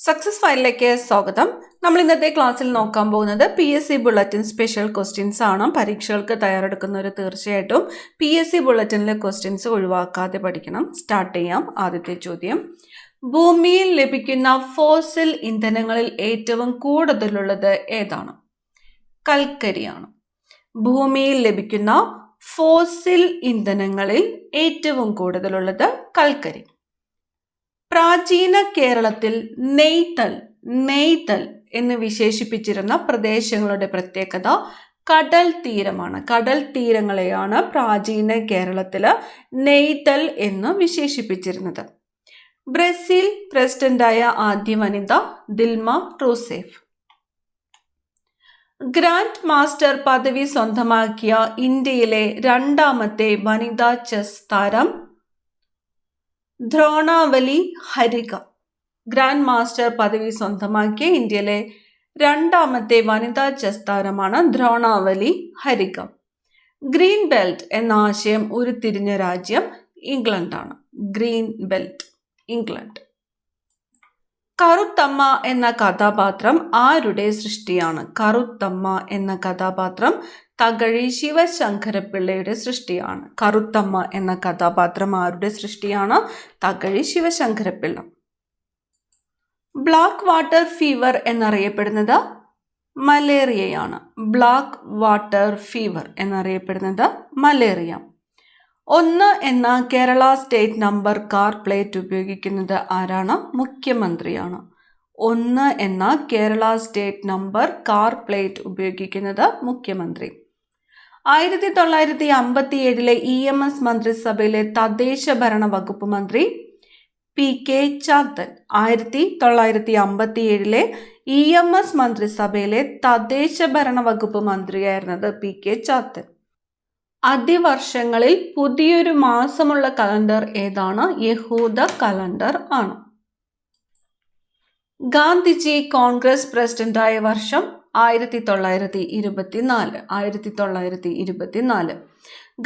Success ഫയലിലേക്ക് സ്വാഗതം. നമ്മൾ ഇന്നത്തെ ക്ലാസ്സിൽ നോക്കാൻ പോകുന്നത് PSC ബുള്ളറ്റിൻ സ്പെഷ്യൽ ക്വസ്റ്റ്യൻസ് ആണ്. പരീക്ഷകൾക്ക് തയ്യാറെടുക്കുന്നവർ തീർച്ചയായിട്ടും PSC ബുള്ളറ്റിനിലെ ക്വസ്റ്റ്യൻസ് ഒഴിവാക്കാതെ പഠിക്കണം. സ്റ്റാർട്ട് ചെയ്യാം. ആദ്യത്തെ ചോദ്യം, ഭൂമിയിൽ ലഭിക്കുന്ന ഫോസിൽ ഇന്ധനങ്ങളിൽ ഏറ്റവും കൂടുതലുള്ളത് ഏതാണ്? കൽക്കരിയാണ്. ഭൂമിയിൽ ലഭിക്കുന്ന ഫോസിൽ ഇന്ധനങ്ങളിൽ ഏറ്റവും കൂടുതലുള്ളത് കൽക്കരി. പ്രാചീന കേരളത്തിൽ നെയ്തൽ എന്ന് വിശേഷിപ്പിച്ചിരുന്ന പ്രദേശങ്ങളുടെ പ്രത്യേകത കടൽ തീരമാണ്. കടൽ തീരങ്ങളെയാണ് പ്രാചീന കേരളത്തില് നെയ്തൽ എന്ന് വിശേഷിപ്പിച്ചിരുന്നത്. ബ്രസീൽ പ്രസിഡന്റായ ആദ്യ വനിത ദിൽമ റൂസേഫ്. ഗ്രാൻഡ് മാസ്റ്റർ പദവി സ്വന്തമാക്കിയ ഇന്ത്യയിലെ രണ്ടാമത്തെ വനിതാ ചെസ് താരം ദ്രോണാവലി ഹരിക. ഗ്രാൻഡ് മാസ്റ്റർ പദവി സ്വന്തമാക്കിയ ഇന്ത്യയിലെ രണ്ടാമത്തെ വനിതാ ചെസ് താരമാണ് ദ്രോണാവലി ഹരിക. ഗ്രീൻ ബെൽറ്റ് എന്ന ആശയം ഉരുത്തിരിഞ്ഞ രാജ്യം ഇംഗ്ലണ്ടാണ്. Green belt, England. കറുത്തമ്മ എന്ന കഥാപാത്രം ആരുടെ സൃഷ്ടിയാണ്? കറുത്തമ്മ എന്ന കഥാപാത്രം തകഴി ശിവശങ്കരപ്പിള്ളയുടെ സൃഷ്ടിയാണ്. കറുത്തമ്മ എന്ന കഥാപാത്രം ആരുടെ സൃഷ്ടിയാണ്? Thakazhi Sivasankara Pillai. Black water fever എന്നറിയപ്പെടുന്നത് മലേറിയയാണ്. ബ്ലാക്ക് വാട്ടർ ഫീവർ എന്നറിയപ്പെടുന്നത് മലേറിയ. 1 എന്ന Kerala state number car plate ഉപയോഗിക്കുന്നത് ആരാണ്? മുഖ്യമന്ത്രിയാണ്. 1 എന്ന Kerala state number car plate ഉപയോഗിക്കുന്നത് മുഖ്യമന്ത്രി. 1957 EMS മന്ത്രിസഭയിലെ തദ്ദേശ ഭരണ വകുപ്പ് മന്ത്രി PK ചാത്തൻ. 1957 EMS മന്ത്രിസഭയിലെ തദ്ദേശ ഭരണ വകുപ്പ് മന്ത്രിയായിരുന്നത് PK ചാത്തൻ. അതിവർഷങ്ങളിൽ പുതിയൊരു മാസമുള്ള കലണ്ടർ ഏതാണ്? യഹൂദ കലണ്ടർ ആണ്. ഗാന്ധിജി കോൺഗ്രസ് പ്രസിഡന്റായ വർഷം 1924. 1924.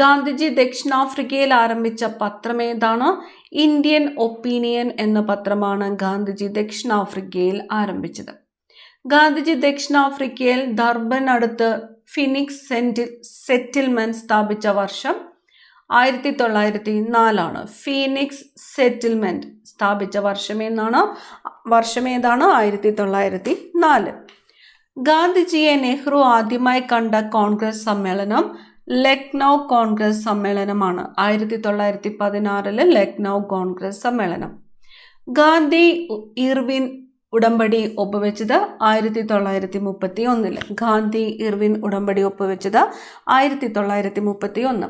ഗാന്ധിജി ദക്ഷിണാഫ്രിക്കയിൽ ആരംഭിച്ച പത്രം ഏതാണ്? ഇന്ത്യൻ ഒപ്പീനിയൻ എന്ന പത്രമാണ് ഗാന്ധിജി ദക്ഷിണാഫ്രിക്കയിൽ ആരംഭിച്ചത്. ഗാന്ധിജി ദക്ഷിണാഫ്രിക്കയിൽ ദർബൻ അടുത്ത് ഫിനിക്സ് സെറ്റിൽമെന്റ് സ്ഥാപിച്ച വർഷം 1904. ഫീനിക്സ് സെറ്റിൽമെന്റ് സ്ഥാപിച്ച വർഷമേതാണ്? 1904. ഗാന്ധിജിയെ നെഹ്റു ആദ്യമായി കണ്ട കോൺഗ്രസ് സമ്മേളനം ലക്നൗ കോൺഗ്രസ് സമ്മേളനമാണ്. 1916 ലക്നൗ കോൺഗ്രസ് സമ്മേളനം. ഗാന്ധി ഇർവിൻ ഉടമ്പടി ഒപ്പുവെച്ചത് 1931. ഗാന്ധി ഇർവിൻ ഉടമ്പടി ഒപ്പുവെച്ചത് 1931.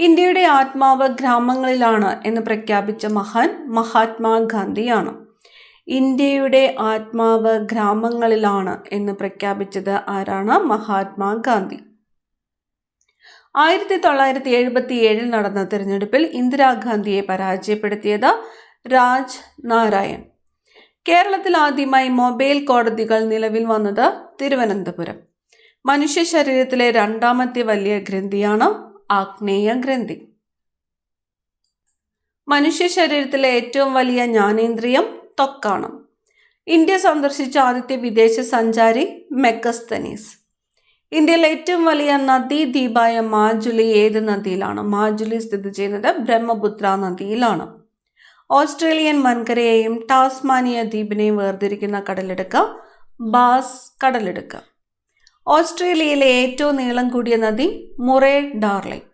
ഇന്ത്യയുടെ ആത്മാവ് ഗ്രാമങ്ങളിലാണ് എന്ന് പ്രഖ്യാപിച്ച മഹാൻ മഹാത്മാഗാന്ധിയാണ്. ഇന്ത്യയുടെ ആത്മാവ് ഗ്രാമങ്ങളിലാണ് എന്ന് പ്രഖ്യാപിച്ചത് ആരാണ്? മഹാത്മാഗാന്ധി. 1977 നടന്ന തിരഞ്ഞെടുപ്പിൽ ഇന്ദിരാഗാന്ധിയെ പരാജയപ്പെടുത്തിയത് രാജ് നാരായൺ. കേരളത്തിൽ ആദ്യമായി മൊബൈൽ കോടതികൾ നിലവിൽ വന്നത് തിരുവനന്തപുരം. മനുഷ്യ ശരീരത്തിലെ രണ്ടാമത്തെ വലിയ ഗ്രന്ഥിയാണ് ആഗ്നേയ ഗ്രന്ഥി. മനുഷ്യ ശരീരത്തിലെ ഏറ്റവും വലിയ ജ്ഞാനേന്ദ്രിയം ത്വക്കാണ്. ഇന്ത്യ സന്ദർശിച്ച ആദ്യത്തെ വിദേശ സഞ്ചാരി മെഗസ്തനീസ്. ഇന്ത്യയിലെ ഏറ്റവും വലിയ നദീദ്വീപായ മാജുലി ഏത് നദിയിലാണ്? മാജുലി സ്ഥിതി ചെയ്യുന്നത് ബ്രഹ്മപുത്ര നദിയിലാണ്. ഓസ്ട്രേലിയൻ വൻകരയെയും ടാസ്മാനിയ ദ്വീപിനെയും വേർതിരിക്കുന്ന കടലിടുക്ക് ബാസ് കടലിടുക്ക്. ഓസ്ട്രേലിയയിലെ ഏറ്റവും നീളം കൂടിയ നദി മുറേ ഡാർലിംഗ്.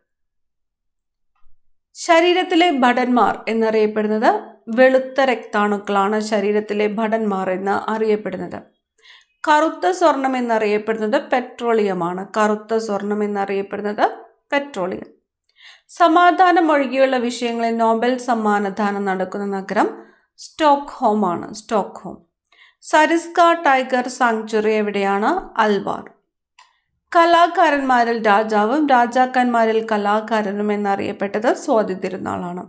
ശരീരത്തിലെ ഭടന്മാർ എന്നറിയപ്പെടുന്നത് വെളുത്ത രക്താണുക്കളാണ്. ശരീരത്തിലെ ഭടന്മാർ എന്ന് അറിയപ്പെടുന്നത്. കറുത്ത സ്വർണം എന്നറിയപ്പെടുന്നത് പെട്രോളിയമാണ്. കറുത്ത സ്വർണം എന്നറിയപ്പെടുന്നത് പെട്രോളിയം. സമാധാനം ഒഴികെയുള്ള വിഷയങ്ങളിൽ നോബൽ സമ്മാനദാനം നടക്കുന്ന നഗരം സ്റ്റോക്ക്ഹോം ആണ്. സ്റ്റോക്ക്ഹോം. സരിസ്ക ടൈഗർ സാങ്ച്വറി എവിടെയാണ്? അൽവാർ. കലാകാരന്മാരിൽ രാജാവും രാജാക്കന്മാരിൽ കലാകാരനും എന്നറിയപ്പെട്ടത് സ്വാതി തിരുനാളാണ്.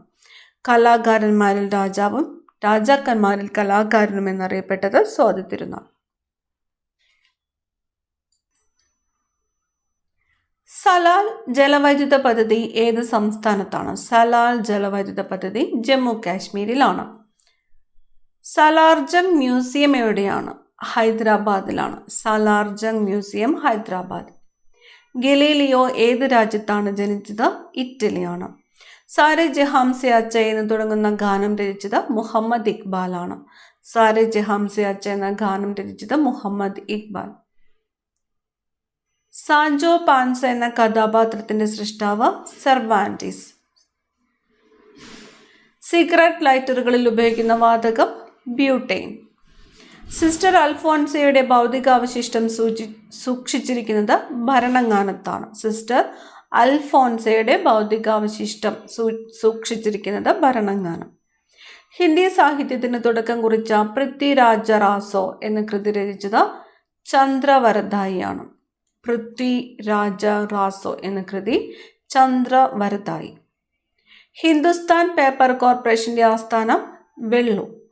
കലാകാരന്മാരിൽ രാജാവും രാജാക്കന്മാരിൽ കലാകാരനും എന്നറിയപ്പെട്ടത് സ്വാതി തിരുനാൾ. സലാൽ ജലവൈദ്യുത പദ്ധതി ഏത് സംസ്ഥാനത്താണ്? സലാൽ ജലവൈദ്യുത പദ്ധതി ജമ്മു കാശ്മീരിലാണ്. സലാർജംഗ് മ്യൂസിയം എവിടെയാണ്? ഹൈദരാബാദിലാണ്. സലാർജംഗ് മ്യൂസിയം ഹൈദരാബാദ്. ഗലീലിയോ ഏത് രാജ്യത്താണ് ജനിച്ചത്? ഇറ്റലിയാണ്. സാരെ ജഹാം സെ അച്ച എന്ന് തുടങ്ങുന്ന ഗാനം രചിച്ചത് മുഹമ്മദ് ഇക്ബാൽ ആണ്. സാരെ ജഹാം സെ അച്ച എന്ന ഗാനം രചിച്ചത് മുഹമ്മദ് ഇക്ബാൽ. സാൻജോ പാൻസ എന്ന കഥാപാത്രത്തിന്റെ സൃഷ്ടാവ് സെർവാന്റിസ്. സിഗരറ്റ് ലൈറ്ററുകളിൽ ഉപയോഗിക്കുന്ന വാതകം ബ്യൂട്ടൈൻ. സിസ്റ്റർ അൽഫോൻസയുടെ ഭൗതികാവശിഷ്ടം സൂക്ഷിച്ചിരിക്കുന്നത് ഭരണങ്ങാനത്താണ്. സിസ്റ്റർ അൽഫോൻസയുടെ ഭൗതികാവശിഷ്ടം സൂക്ഷിച്ചിരിക്കുന്നത് ഭരണങ്ങാനം. ഹിന്ദി സാഹിത്യത്തിന് തുടക്കം കുറിച്ച പൃഥ്വിരാജ റാസോ എന്ന കൃതി രചിച്ചത് ചന്ദ്രവരദായി ആണ്. പൃഥ്വിരാജ റാസോ എന്ന കൃതി ചന്ദ്രവരദായി. ഹിന്ദുസ്ഥാൻ പേപ്പർ കോർപ്പറേഷന്റെ ആസ്ഥാനം വെള്ളൂർ.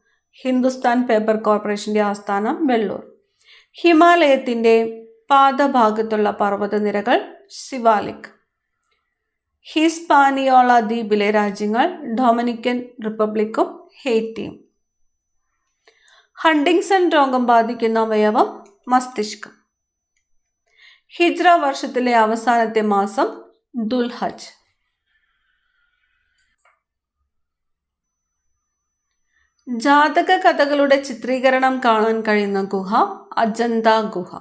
ഹിന്ദുസ്ഥാൻ പേപ്പർ കോർപ്പറേഷന്റെ ആസ്ഥാനം വെള്ളൂർ. ഹിമാലയത്തിന്റെ പാദഭാഗത്തുള്ള പർവ്വതനിരകൾ സിവാലിക്. ഹിസ്പാനിയോള ദ്വീപിലെ രാജ്യങ്ങൾ ഡൊമിനിക്കൻ റിപ്പബ്ലിക്കും ഹെയ്റ്റിയും. ഹണ്ടിങ്സൺ രോഗം ബാധിക്കുന്ന അവയവം മസ്തിഷ്കം. ഹിജ്റ വർഷത്തിലെ അവസാനത്തെ മാസം ദുൽഹജ്. ജാതക കഥകളുടെ ചിത്രീകരണം കാണാൻ കഴിയുന്ന ഗുഹ അജന്ത ഗുഹ.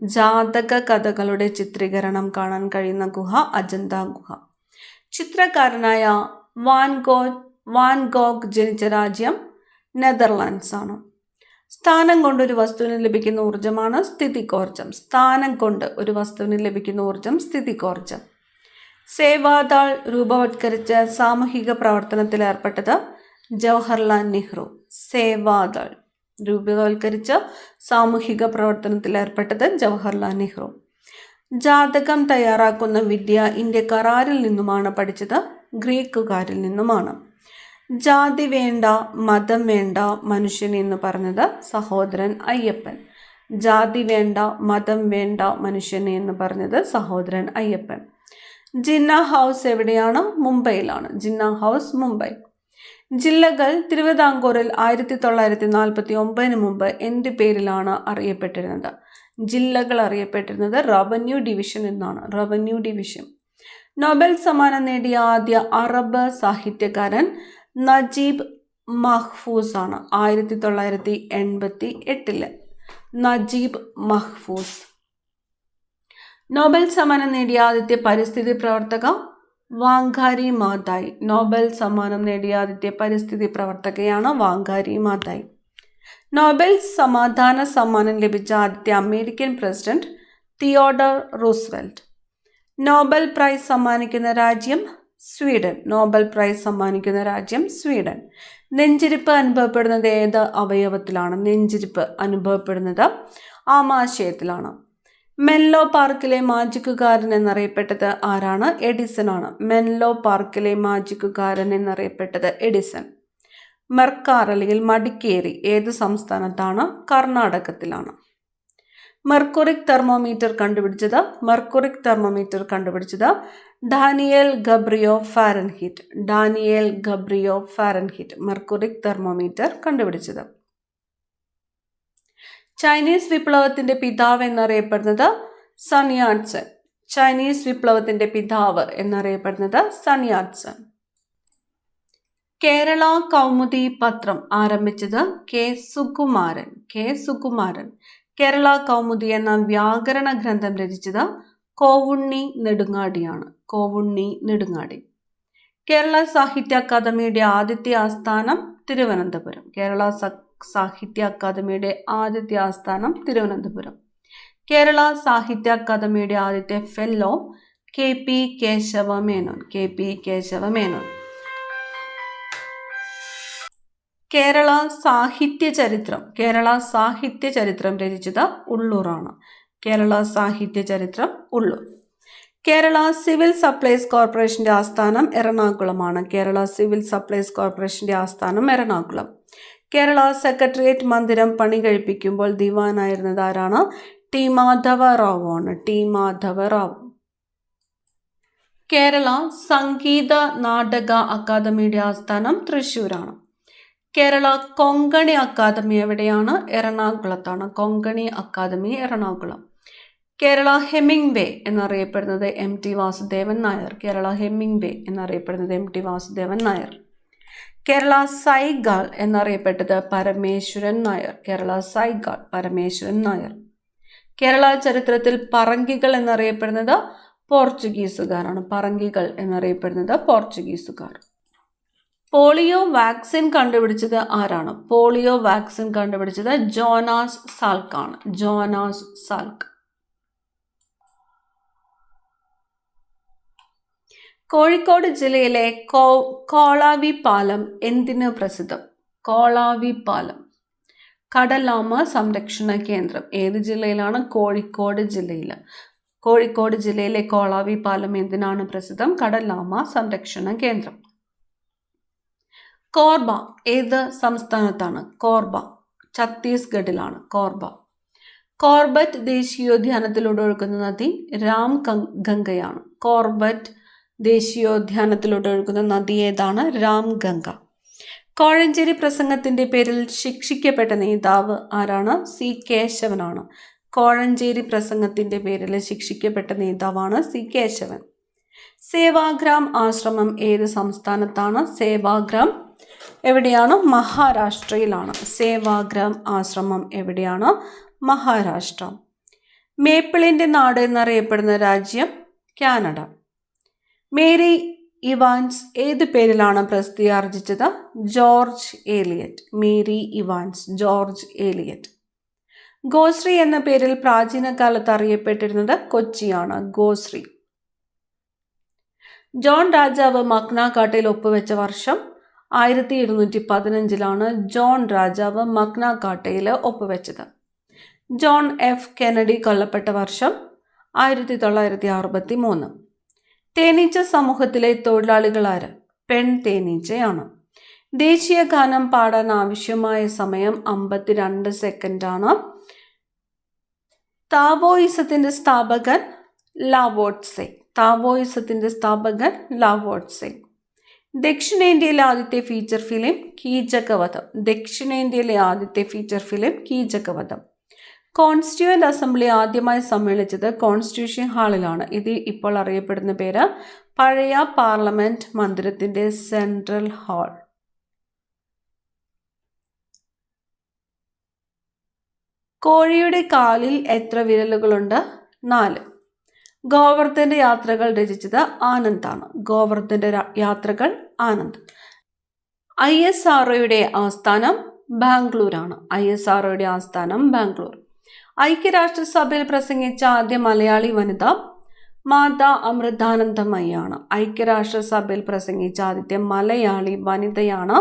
ജാതക കഥകളുടെ ചിത്രീകരണം കാണാൻ കഴിയുന്ന ഗുഹ അജന്ത ഗുഹ. ചിത്രകാരനായ വാൻ ഗോഗ് ജനിച്ച രാജ്യം നെതർലാൻഡ്സ് ആണ്. സ്ഥാനം കൊണ്ട് ഒരു വസ്തുവിന് ലഭിക്കുന്ന ഊർജ്ജമാണ് സ്ഥിതികോർജ്ജം. സ്ഥാനം കൊണ്ട് ഒരു വസ്തുവിന് ലഭിക്കുന്ന ഊർജ്ജം സ്ഥിതികോർജ്ജം. സേവാദാൾ രൂപവത്കരിച്ച് സാമൂഹിക പ്രവർത്തനത്തിൽ ഏർപ്പെട്ടത് ജവഹർലാൽ നെഹ്റു. സേവാദാൾ രൂപവത്കരിച്ച് സാമൂഹിക പ്രവർത്തനത്തിൽ ഏർപ്പെട്ടത് ജവഹർലാൽ നെഹ്റു. ജാതകം തയ്യാറാക്കുന്ന വിദ്യ ഇന്ത്യക്കാർ ആരിൽ നിന്നുമാണ് പഠിച്ചത്? ഗ്രീക്കുകാരിൽ നിന്നുമാണ്. ജാതി വേണ്ട, മതം വേണ്ട മനുഷ്യന് എന്ന് പറഞ്ഞത് സഹോദരൻ അയ്യപ്പൻ. ജാതി വേണ്ട, മതം വേണ്ട മനുഷ്യന് എന്ന് പറഞ്ഞത് സഹോദരൻ അയ്യപ്പൻ. ജിന്ന ഹൗസ് എവിടെയാണ്? മുംബൈയിലാണ്. ജിന്ന ഹൗസ് മുംബൈ. ജില്ലകൾ തിരുവിതാംകൂറിൽ 1949 മുമ്പ് എന്ത് പേരിലാണ് അറിയപ്പെട്ടിരുന്നത്? ജില്ലകൾ അറിയപ്പെട്ടിരുന്നത് റവന്യൂ ഡിവിഷൻ എന്നാണ്. Revenue division. നോബൽ സമ്മാനം നേടിയ ആദ്യ അറബ് സാഹിത്യകാരൻ നജീബ് മഹ്ഫൂസ് ആണ്. 1988. നജീബ് മഹ്ഫൂസ്. നോബൽ സമ്മാനം നേടിയ ആദ്യത്തെ പരിസ്ഥിതി പ്രവർത്തക വാങ്കാരി മാതായി. നോബൽ സമ്മാനം നേടിയ ആദ്യത്തെ പരിസ്ഥിതി പ്രവർത്തകയാണ് വാങ്കാരി മാതായി. നോബൽ സമാധാന സമ്മാനം ലഭിച്ച ആദ്യത്തെ American president Theodore Roosevelt. Nobel prize സമ്മാനിക്കുന്ന രാജ്യം സ്വീഡൻ. നോബൽ പ്രൈസ് സമ്മാനിക്കുന്ന രാജ്യം സ്വീഡൻ. നെഞ്ചിരിപ്പ് അനുഭവപ്പെടുന്നത് ഏത് അവയവത്തിലാണ്? നെഞ്ചിരിപ്പ് അനുഭവപ്പെടുന്നത് ആമാശയത്തിലാണ്. മെൻലോ പാർക്കിലെ മാജിക്കുകാരൻ എന്നറിയപ്പെട്ടത് ആരാണ്? എഡിസൺ ആണ്. മെൻലോ പാർക്കിലെ മാജിക്കുകാരൻ എന്നറിയപ്പെട്ടത് എഡിസൺ. മെർക്കാർ അല്ലെങ്കിൽ മടിക്കേരി ഏത് സംസ്ഥാനത്താണ്? കർണാടകത്തിലാണ്. മെർക്കുറിക് തെർമോമീറ്റർ കണ്ടുപിടിച്ചത് Daniel Gabriel Fahrenheit. Daniel Gabriel Fahrenheit mercuric thermometer കണ്ടുപിടിച്ചത്. ചൈനീസ് വിപ്ലവത്തിന്റെ പിതാവ് എന്നറിയപ്പെടുന്നത് സൺ യാറ്റ്സൻ. ചൈനീസ് വിപ്ലവത്തിന്റെ പിതാവ് എന്നറിയപ്പെടുന്നത് സൺ യാറ്റ്സൻ. കേരള കൗമുദി പത്രം ആരംഭിച്ചത് കെ സുകുമാരൻ. കേരള കൗമുദി എന്ന വ്യാകരണ ഗ്രന്ഥം രചിച്ചത് കോവുണ്ണി നെടുങ്ങാടിയാണ്. കേരള സാഹിത്യ അക്കാദമിയുടെ ആദ്യത്തെ ആസ്ഥാനം തിരുവനന്തപുരം. കേരള സാഹിത്യ അക്കാദമിയുടെ ആദ്യത്തെ ആസ്ഥാനം തിരുവനന്തപുരം. കേരള സാഹിത്യ അക്കാദമിയുടെ ആദ്യത്തെ ഫെല്ലോ KP കേശവമേനോൻ. കേരള സാഹിത്യ ചരിത്രം രചിച്ചത് ഉള്ളൂറാണ്. ഉള്ളൂർ. കേരള സിവിൽ സപ്ലൈസ് കോർപ്പറേഷന്റെ ആസ്ഥാനം എറണാകുളമാണ്. കേരള സെക്രട്ടേറിയറ്റ് മന്ദിരം പണി കഴിപ്പിക്കുമ്പോൾ ദിവാനായിരുന്നത് ആരാണ്? ടി മാധവറാവു ആണ്. കേരള സംഗീത നാടക അക്കാദമിയുടെ ആസ്ഥാനം തൃശ്ശൂരാണ്. കേരള കൊങ്കണി അക്കാദമി എവിടെയാണ്? എറണാകുളത്താണ്. കൊങ്കണി അക്കാദമി എറണാകുളം. കേരള ഹെമിംഗ്വേ എന്നറിയപ്പെടുന്നത് MT വാസുദേവൻ നായർ. കേരള ഹെമിംഗ്വേ എന്നറിയപ്പെടുന്നത് MT വാസുദേവൻ നായർ. കേരള സൈഗാൾ എന്നറിയപ്പെട്ടത് പരമേശ്വരൻ നായർ. കേരള സൈഗാൾ പരമേശ്വരൻ നായർ. കേരള ചരിത്രത്തിൽ പറങ്കികൾ എന്നറിയപ്പെടുന്നത് പോർച്ചുഗീസുകാരാണ്. പറങ്കികൾ എന്നറിയപ്പെടുന്നത് പോർച്ചുഗീസുകാർ. പോളിയോ വാക്സിൻ കണ്ടുപിടിച്ചത് ആരാണ്? പോളിയോ വാക്സിൻ കണ്ടുപിടിച്ചത് ജോനാസ് സാൽക്ക് ആണ്. Jonas Salk. കോഴിക്കോട് ജില്ലയിലെ കോളാവി പാലം എന്തിനു പ്രസിദ്ധം? കോളാവി പാലം കടലാമ സംരക്ഷണ കേന്ദ്രം. ഏത് ജില്ലയിലാണ്? കോഴിക്കോട് ജില്ലയിൽ. കോഴിക്കോട് ജില്ലയിലെ കോളാവി പാലം എന്തിനാണ് പ്രസിദ്ധം? കടലാമ സംരക്ഷണ കേന്ദ്രം. കോർബ ഏത് സംസ്ഥാനത്താണ്? കോർബ ഛത്തീസ്ഗഡിലാണ്. കോർബ. കോർബറ്റ് ദേശീയോദ്യാനത്തിലൂടെ ഒഴുകുന്ന നദി രാംഗംഗയാണ്. കോർബറ്റ് ദേശീയോദ്യാനത്തിലൂടെ ഒഴുകുന്ന നദി ഏതാണ്? രാംഗംഗ. കോഴഞ്ചേരി പ്രസംഗത്തിന്റെ പേരിൽ ശിക്ഷിക്കപ്പെട്ട നേതാവ് ആരാണ്? C. കേശവനാണ്. കോഴഞ്ചേരി പ്രസംഗത്തിന്റെ പേരിൽ ശിക്ഷിക്കപ്പെട്ട നേതാവാണ് C. കേശവൻ. സേവാഗ്രാം ആശ്രമം ഏത് സംസ്ഥാനത്താണ്? സേവാഗ്രാം എവിടെയാണ്? മഹാരാഷ്ട്രയിലാണ്. സേവാഗ്രാം ആശ്രമം എവിടെയാണ്? മഹാരാഷ്ട്ര. മേപ്പിളിന്റെ നാട് എന്നറിയപ്പെടുന്ന രാജ്യം കാനഡ. മേരി ഇവാൻസ് ഏത് പേരിലാണ് പ്രസിദ്ധിയാർജിച്ചത്? George Eliot. Mary Evans George Eliot. Goshree എന്ന പേരിൽ പ്രാചീന കാലത്ത് അറിയപ്പെട്ടിരുന്നത് കൊച്ചിയാണ്. ഗോശ്രീ. ജോൺ രാജാവ് മഗ്ന കാർട്ടയിൽ ഒപ്പുവെച്ച വർഷം 1715 ജോൺ രാജാവ് മഗ്ന കാർട്ടയിൽ ഒപ്പുവെച്ചത്. John F. കെനഡി കൊല്ലപ്പെട്ട വർഷം 1963. തേനീച്ച സമൂഹത്തിലെ തൊഴിലാളികൾ ആര്? പെൺ തേനീച്ചയാണ്. ദേശീയ ഗാനം പാടാൻ ആവശ്യമായ സമയം 52 സെക്കൻഡാണ്. താവോയിസത്തിന്റെ സ്ഥാപകൻ ലാവോട്സെ. താവോയിസത്തിന്റെ സ്ഥാപകൻ ലാവോട്സെ. ദക്ഷിണേന്ത്യയിലെ ആദ്യത്തെ ഫീച്ചർ ഫിലിം കീചകവധം. ദക്ഷിണേന്ത്യയിലെ ആദ്യത്തെ feature film Keechakavadham. Constituent assembly ആദ്യമായി സമ്മേളിച്ചത് കോൺസ്റ്റിറ്റ്യൂഷൻ ഹാളിലാണ്. ഇത് ഇപ്പോൾ അറിയപ്പെടുന്ന പേര് പഴയ പാർലമെന്റ് മന്ദിരത്തിന്റെ സെൻട്രൽ ഹാൾ. കോഴിയുടെ കാലിൽ എത്ര വിരലുകളുണ്ട്? 4. ഗോവർദ്ധന്റെ യാത്രകൾ രചിച്ചത് ആനന്ദാണ്. ഗോവർദ്ധന്റെ യാത്രകൾ ആനന്ദ്. ISROയുടെ ആസ്ഥാനം ബാംഗ്ലൂരാണ്. ISROയുടെ ആസ്ഥാനം ബാംഗ്ലൂർ. ഐക്യരാഷ്ട്രസഭയിൽ പ്രസംഗിച്ച ആദ്യ മലയാളി വനിത മാതാ അമൃതാനന്ദമയിയാണ്. ഐക്യരാഷ്ട്രസഭയിൽ പ്രസംഗിച്ച ആദ്യത്തെ മലയാളി വനിതയാണ്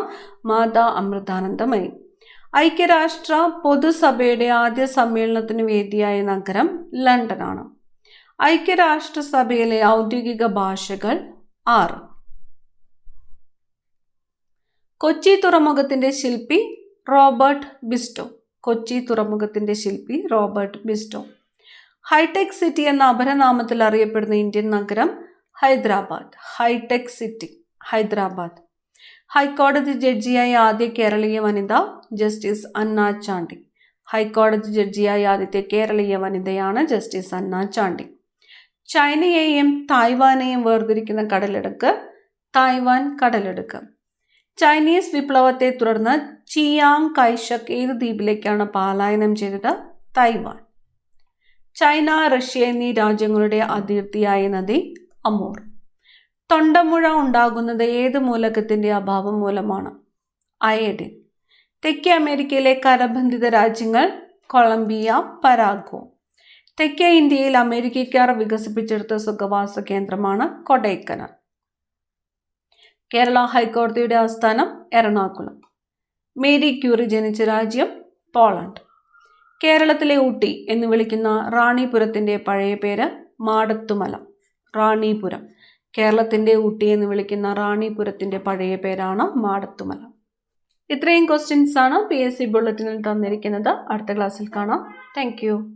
മാതാ അമൃതാനന്ദമയി. ഐക്യരാഷ്ട്ര പൊതുസഭയുടെ ആദ്യ സമ്മേളനത്തിന് വേദിയായ നഗരം ലണ്ടനാണ്. ഐക്യരാഷ്ട്രസഭയിലെ ഔദ്യോഗിക ഭാഷകൾ 6. കൊച്ചി തുറമുഖത്തിന്റെ ശില്പി റോബർട്ട് ബിസ്റ്റോ. കൊച്ചി തുറമുഖത്തിന്റെ ശില്പി റോബർട്ട് ബിസ്റ്റോ. ഹൈടെക് സിറ്റി എന്ന അപരനാമത്തിൽ അറിയപ്പെടുന്ന ഇന്ത്യൻ നഗരം ഹൈദരാബാദ്. Hi tech city Hyderabad. ഹൈക്കോടതി ജഡ്ജിയായ ആദ്യ കേരളീയ വനിത ജസ്റ്റിസ് അന്ന ചാണ്ടി. ഹൈക്കോടതി ജഡ്ജിയായ ആദ്യത്തെ കേരളീയ വനിതയാണ് ജസ്റ്റിസ് അന്ന ചാണ്ടി. ചൈനയെയും തായ്വാനെയും വേർതിരിക്കുന്ന കടലിടുക്ക് തായ്വാൻ കടലിടുക്ക്. ചൈനീസ് വിപ്ലവത്തെ തുടർന്ന് ചിയാങ് കൈഷക് ഏത് ദ്വീപിലേക്കാണ് പലായനം ചെയ്തത്? തൈവാൻ. ചൈന, റഷ്യ എന്നീ രാജ്യങ്ങളുടെ അതിർത്തിയായ നദി അമൂർ. തൊണ്ടമുഴ ഉണ്ടാകുന്നത് ഏത് മൂലകത്തിന്റെ അഭാവം മൂലമാണ്? അയഡിൻ. തെക്കേ അമേരിക്കയിലെ കരബന്ധിത രാജ്യങ്ങൾ കൊളംബിയ, പരാഗ്വേ. തെക്കേ ഇന്ത്യയിൽ അമേരിക്കക്കാർ വികസിപ്പിച്ചെടുത്ത സുഖവാസ കേന്ദ്രമാണ് കൊടൈക്കനാൽ. കേരള ഹൈക്കോടതിയുടെ ആസ്ഥാനം എറണാകുളം. മേരി ക്യൂറി ജനിച്ച രാജ്യം പോളണ്ട്. കേരളത്തിലെ ഊട്ടി എന്ന് വിളിക്കുന്ന റാണിപുരത്തിന്റെ പഴയ പേര് മാടത്തുമല. റാണിപുരം. കേരളത്തിന്റെ ഊട്ടി എന്ന് വിളിക്കുന്ന റാണിപുരത്തിന്റെ പഴയ പേരാണ് മാടത്തുമല. ഇത്രയും ക്വസ്റ്റ്യൻസ് ആണ് PSC ബുള്ളറ്റിനിൽ തന്നിരിക്കുന്നത്. അടുത്ത ക്ലാസ്സിൽ കാണാം. താങ്ക്